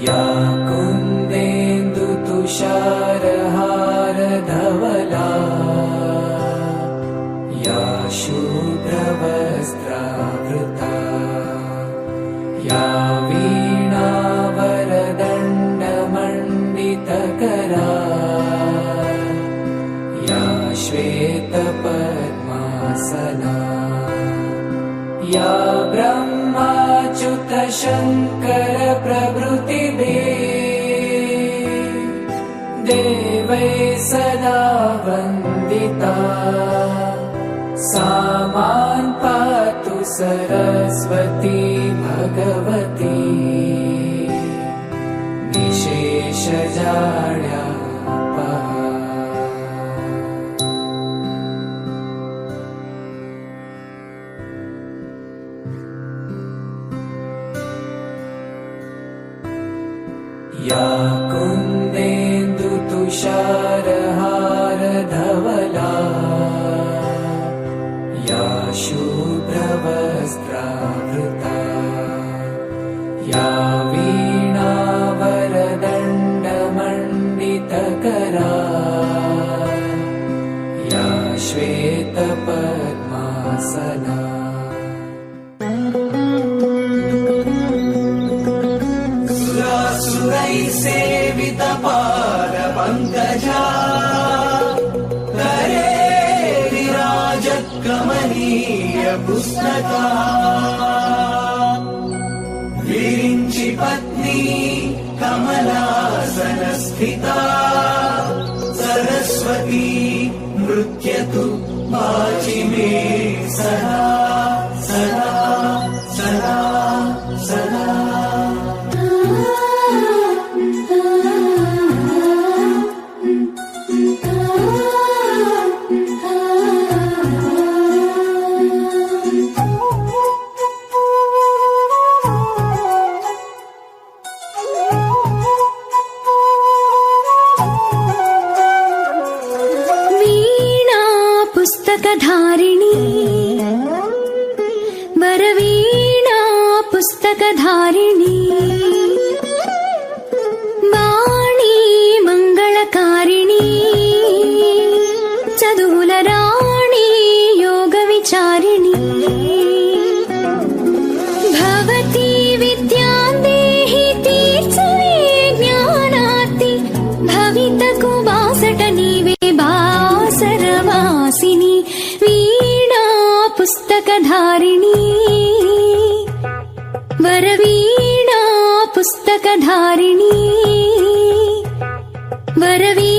या कुन्देन्दु तुषारहार धवला या शुभ्रवस्त्रावृता या वीणावरदण्डमण्डितकरा या श्वेतपद्मासना या ब्रह्माच्युत शङ्कर प्रभृतिभिः देवैः सदा वन्दिता सा मां पातु सरस्वती भगवती निशेषजाड्यापहा। या कुन्देन्दु तुषारहार धवला या शुभ्रवस्त्रावृता या वीणावरदण्डमण्डितकरा या श्वेतपद्मासना सेवितपादपङ्कजा करे विराजत्कमनीय पुस्तका विरिञ्चि पत्नी कमलासनस्थिता सरस्वती नृत्यतु वाचि मे सदा सदा सदा सदा। पुस्तकधारिणी वरवीणा पुस्तकधारिणी वाणी मंगलकारिणी चदुलराणी योगविचारिणी भवती विद्यां देहि तीर्चवे ज्ञानार्ति भवितकु बासट नीवे बासरवासिनी वीणा पुस्तकधारिणी वरवीणा पुस्तकधारिणी वरवी